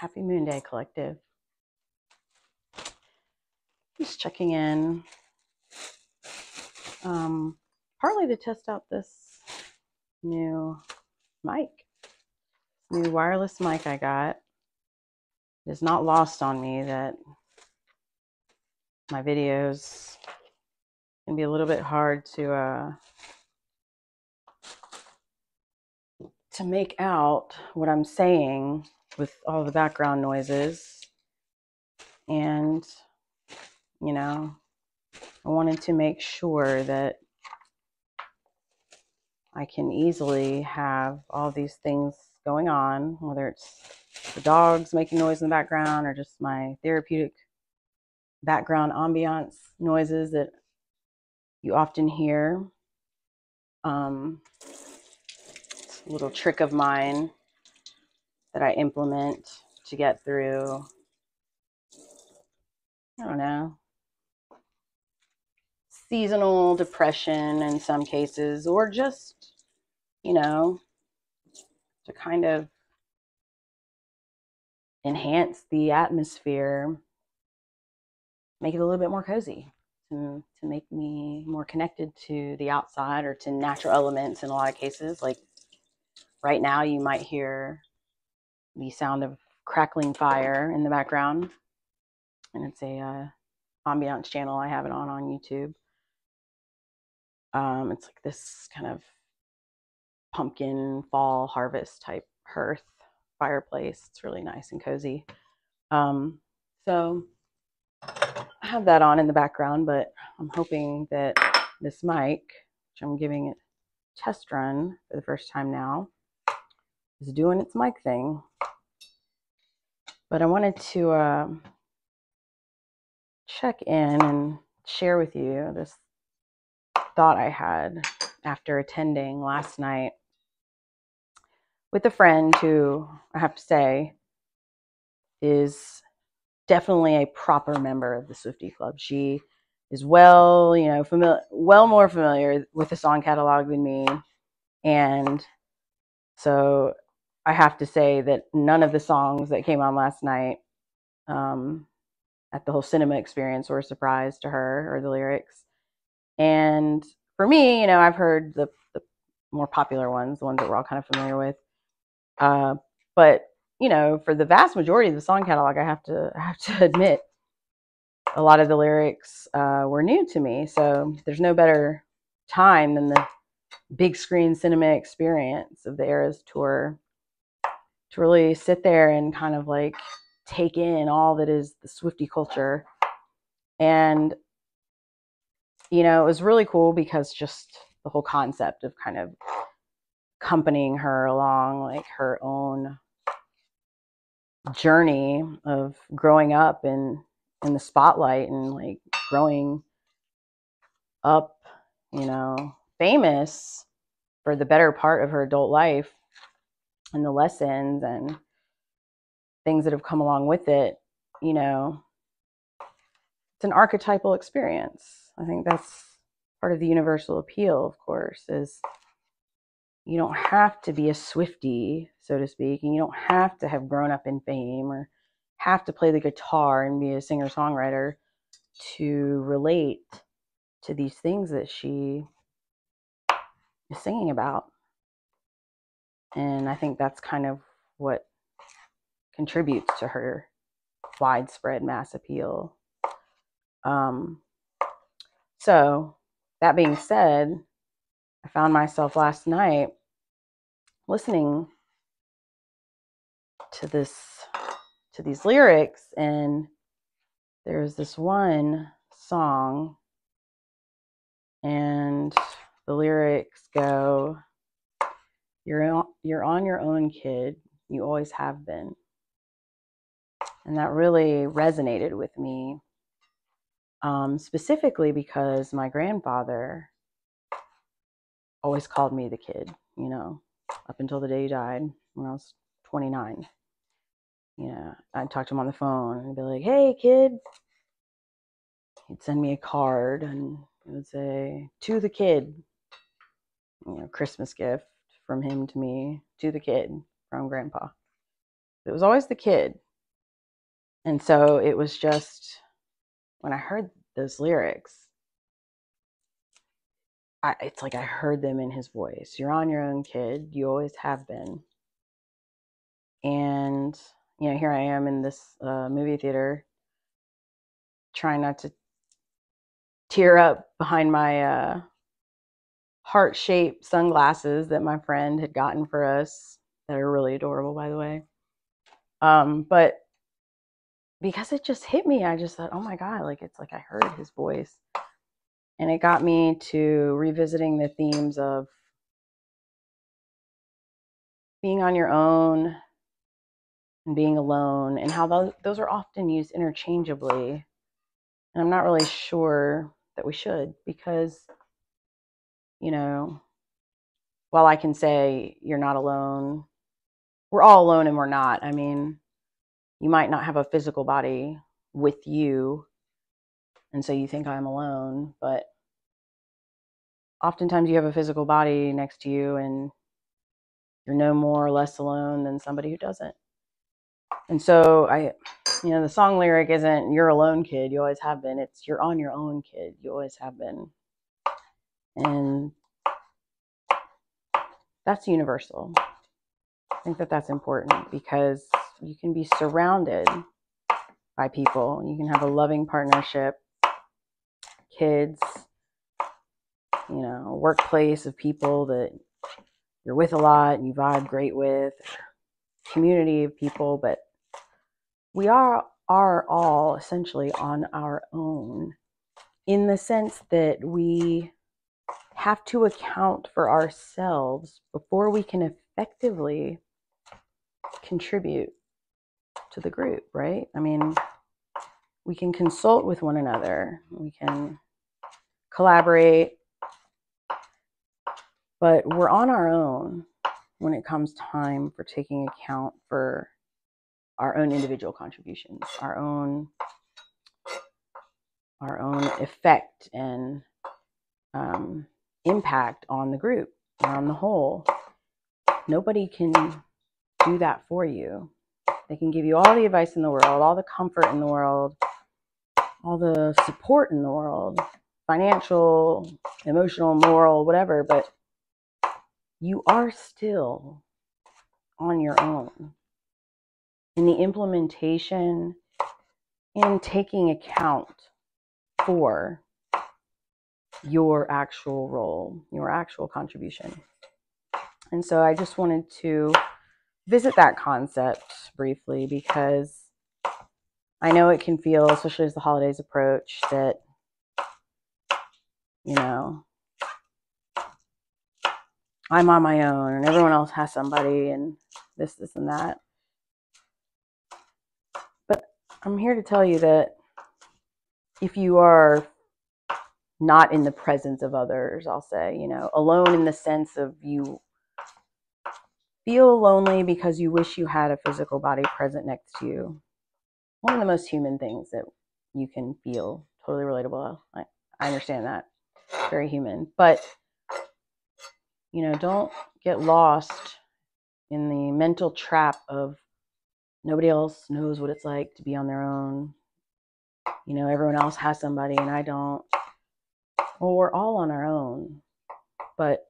Happy Moon Day Collective. Just checking in, partly to test out this new mic, new wireless mic I got. It is not lost on me that my videos can be a little bit hard to make out what I'm saying with all the background noises. And, you know, I wanted to make sure that I can easily have all these things going on, whether it's the dogs making noise in the background or just my therapeutic background ambiance noises that you often hear. It's a little trick of mine that I implement to get through, I don't know, seasonal depression in some cases, or just, you know, to kind of enhance the atmosphere, make it a little bit more cozy, to make me more connected to the outside or to natural elements in a lot of cases. Like right now, you might hear the sound of crackling fire in the background, and it's a ambiance channel. I have it on YouTube. It's like this kind of pumpkin fall harvest type hearth fireplace. It's really nice and cozy. So I have that on in the background, but I'm hoping that this mic, which I'm giving it a test run for the first time now, is doing its mic thing. But I wanted to check in and share with you this thought I had after attending last night with a friend who, I have to say, is definitely a proper member of the Swiftie Club. She is well more familiar with the song catalog than me. And so I have to say that none of the songs that came on last night at the whole cinema experience were a surprise to her, or the lyrics. And for me, I've heard the more popular ones, the ones that we're all kind of familiar with. But for the vast majority of the song catalog, I have to admit, a lot of the lyrics were new to me. So there's no better time than the big screen cinema experience of the Eras Tour to really sit there and kind of like take in all that is the Swiftie culture. And it was really cool because just the whole concept of kind of accompanying her along, like her own journey of growing up in the spotlight and like growing up, famous for the better part of her adult life, and the lessons and things that have come along with it. It's an archetypal experience. I think that's part of the universal appeal, of course, is you don't have to be a Swiftie, so to speak, and you don't have to have grown up in fame or have to play the guitar and be a singer-songwriter to relate to these things that she is singing about. And I think that's kind of what contributes to her widespread mass appeal. So that being said, I found myself last night listening to these lyrics, and there's this one song, and the lyrics go, you're on your own, kid, you always have been. And that really resonated with me, specifically because my grandfather always called me the kid, up until the day he died when I was 29. I'd talk to him on the phone and be like, hey, kid. He'd send me a card and it would say, to the kid, Christmas gift from him to me, to the kid from Grandpa. It was always the kid. And so it was just, when I heard those lyrics, it's like I heard them in his voice. You're on your own, kid. You always have been. And, here I am in this movie theater trying not to tear up behind my heart-shaped sunglasses that my friend had gotten for us, that are really adorable, by the way. But because it just hit me, I just thought, oh my God, like, it's like I heard his voice. And it got me to revisiting the themes of being on your own and being alone, and how those are often used interchangeably. And I'm not really sure that we should, because, while I can say you're not alone, we're all alone and we're not. I mean, you might not have a physical body with you, and so you think I'm alone, but oftentimes you have a physical body next to you, and you're no more or less alone than somebody who doesn't. And so the song lyric isn't "you're alone, kid, you always have been." It's "you're on your own, kid, you always have been." And that's universal. I think that that's important, because you can be surrounded by people. You can have a loving partnership, kids, a workplace of people that you're with a lot and you vibe great with, community of people, but we are all essentially on our own, in the sense that we have to account for ourselves before we can effectively contribute to the group, right? I mean, we can consult with one another, we can collaborate, but we're on our own when it comes time for taking account for our own individual contributions, our own effect and impact on the group or on the whole. Nobody can do that for you. They can give you all the advice in the world, all the comfort in the world, all the support in the world, financial, emotional, moral, whatever, but you are still on your own in the implementation and taking account for your actual role, your actual contribution. And so I just wanted to visit that concept briefly, because I know it can feel, especially as the holidays approach, that, I'm on my own and everyone else has somebody and this and that. But I'm here to tell you that if you are not in the presence of others, I'll say, alone in the sense of you feel lonely because you wish you had a physical body present next to you. One of the most human things that you can feel. Totally relatable. I understand that. Very human. But, don't get lost in the mental trap of nobody else knows what it's like to be on their own. Everyone else has somebody and I don't. Well, we're all on our own. But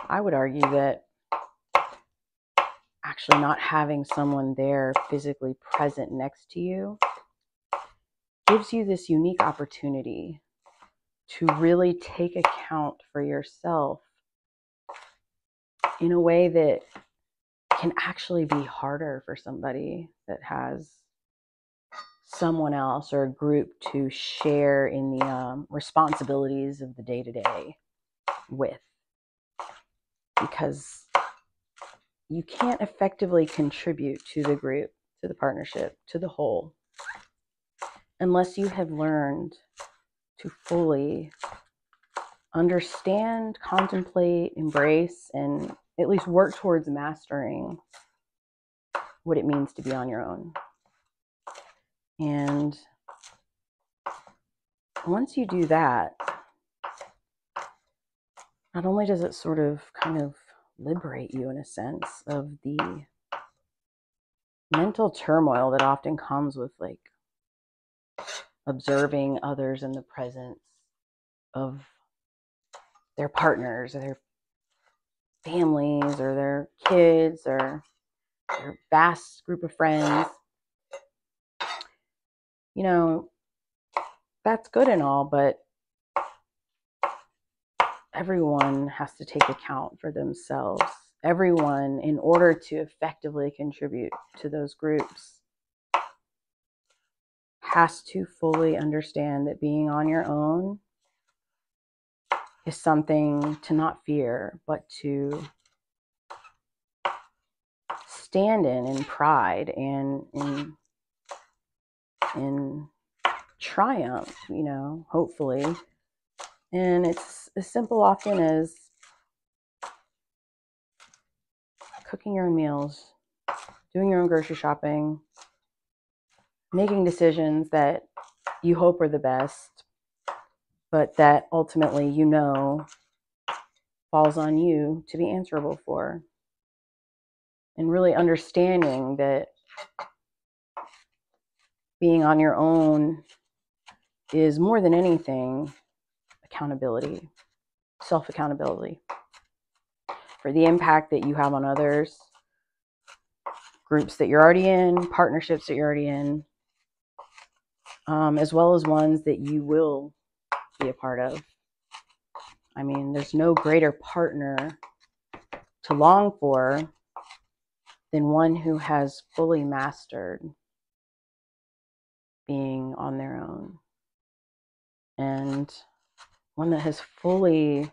I would argue that actually not having someone there physically present next to you gives you this unique opportunity to really take account for yourself in a way that can actually be harder for somebody that has someone else or a group to share in the responsibilities of the day-to-day with. Because you can't effectively contribute to the group, to the partnership, to the whole, unless you have learned to fully understand, contemplate, embrace, and at least work towards mastering what it means to be on your own. And once you do that, not only does it sort of kind of liberate you in a sense of the mental turmoil that often comes with like observing others in the presence of their partners or their families or their kids or their vast group of friends. You know, that's good and all, but everyone has to take account for themselves. Everyone, in order to effectively contribute to those groups, has to fully understand that being on your own is something to not fear, but to stand in pride and in triumph, you know, hopefully. And it's as simple often as cooking your own meals, doing your own grocery shopping, making decisions that you hope are the best, but that ultimately you know falls on you to be answerable for. And really understanding that being on your own is more than anything accountability, self-accountability for the impact that you have on others, groups that you're already in, partnerships that you're already in, as well as ones that you will be a part of. I mean, there's no greater partner to long for than one who has fully mastered being on their own, and one that has fully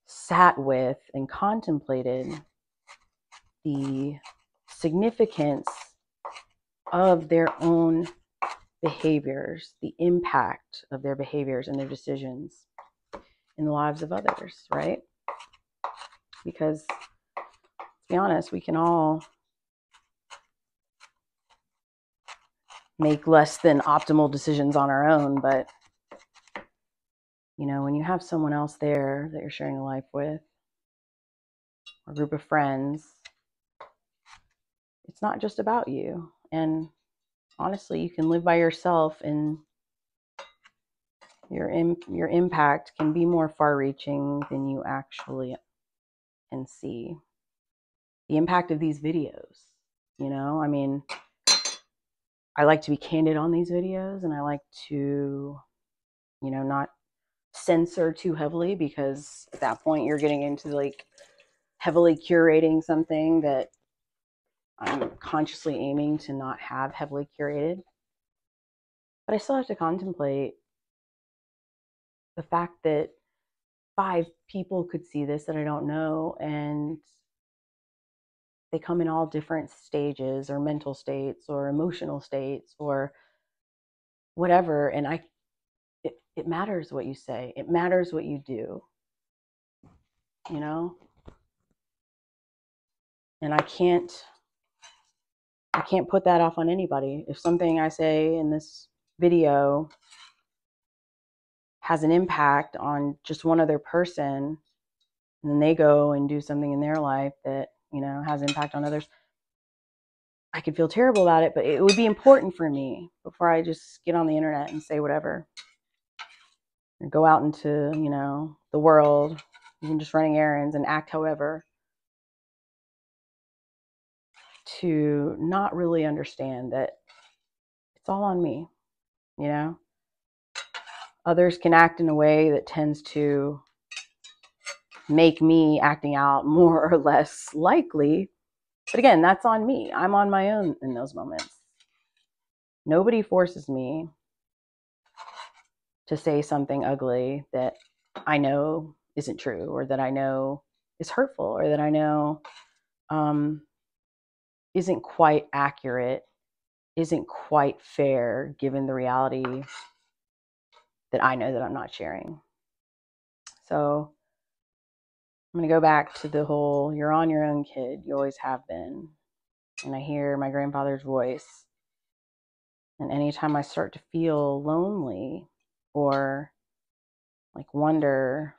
sat with and contemplated the significance of their own behaviors, the impact of their behaviors and their decisions in the lives of others, right? Because, to be honest, we can all make less than optimal decisions on our own, but you know, when you have someone else there that you're sharing a life with, or a group of friends, it's not just about you. And honestly, you can live by yourself, and your impact can be more far-reaching than you actually can see. The impact of these videos, you know, I mean, I like to be candid on these videos, and I like to, you know, not censor too heavily, because at that point you're getting into like heavily curating something that I'm consciously aiming to not have heavily curated. But I still have to contemplate the fact that 5 people could see this that I don't know, and they come in all different stages or mental states or emotional states or whatever. And it matters what you say. It matters what you do, you know? And I can't put that off on anybody. If something I say in this video has an impact on just one other person, and then they go and do something in their life that, you know, has impact on others, I could feel terrible about it, but it would be important for me before I just get on the internet and say whatever. Or go out into, you know, the world, even just running errands, and act however, to not really understand that it's all on me, you know? Others can act in a way that tends to make me acting out more or less likely. But again, that's on me. I'm on my own in those moments. Nobody forces me to say something ugly that I know isn't true, or that I know is hurtful, or that I know isn't quite accurate, isn't quite fair, given the reality that I know that I'm not sharing. So I'm going to go back to the whole, you're on your own, kid. You always have been. And I hear my grandfather's voice. And anytime I start to feel lonely or like wonder,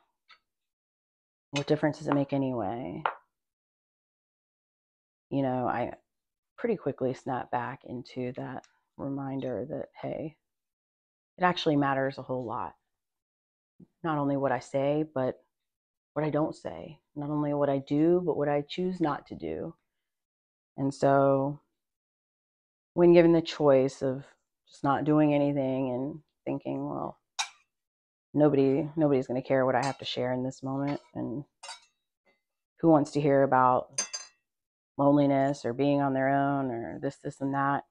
what difference does it make anyway? You know, I pretty quickly snapped back into that reminder that, hey, it actually matters a whole lot. Not only what I say, but what I don't say. Not only what I do, but what I choose not to do. And so when given the choice of just not doing anything and thinking, well, nobody's going to care what I have to share in this moment, and who wants to hear about loneliness or being on their own or this and that.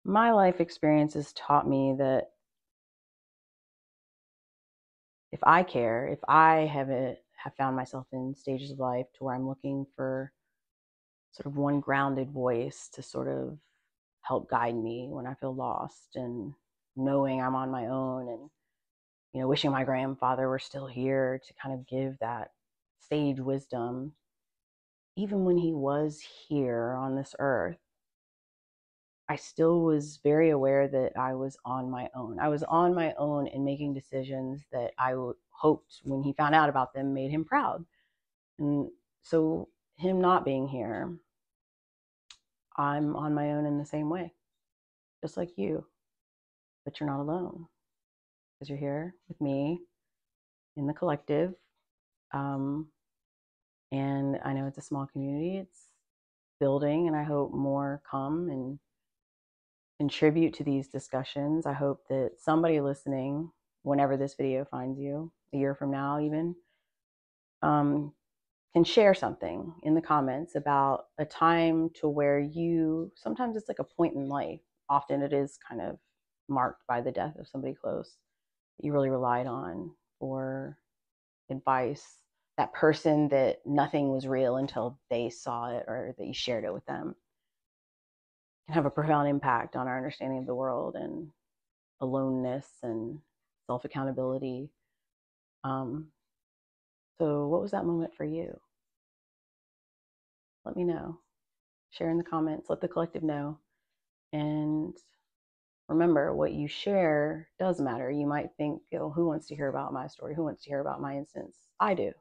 My life experiences taught me that if I care, if I have found myself in stages of life to where I'm looking for sort of one grounded voice to sort of help guide me when I feel lost, and knowing I'm on my own, and wishing my grandfather were still here to kind of give that sage wisdom. Even when he was here on this earth, I still was very aware that I was on my own. I was on my own in making decisions that I hoped, when he found out about them, made him proud. And so him not being here, I'm on my own in the same way, just like you. But you're not alone, because you're here with me in the collective. And I know it's a small community. It's building, and I hope more come and contribute to these discussions. I hope that somebody listening, whenever this video finds you, a year from now even, can share something in the comments about a time to where sometimes it's like a point in life. Often it is kind of marked by the death of somebody close that you really relied on for advice. That person that nothing was real until they saw it, or that you shared it with them, can have a profound impact on our understanding of the world and aloneness and self-accountability. So what was that moment for you? Let me know. Share in the comments. Let the collective know. And remember, what you share does matter. You might think, oh, who wants to hear about my story? Who wants to hear about my instance? I do.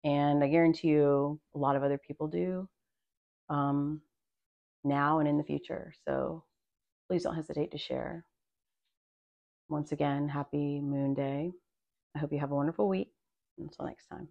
And I guarantee you a lot of other people do, now and in the future. So please don't hesitate to share. Once again, happy Moon Day. I hope you have a wonderful week. Until next time.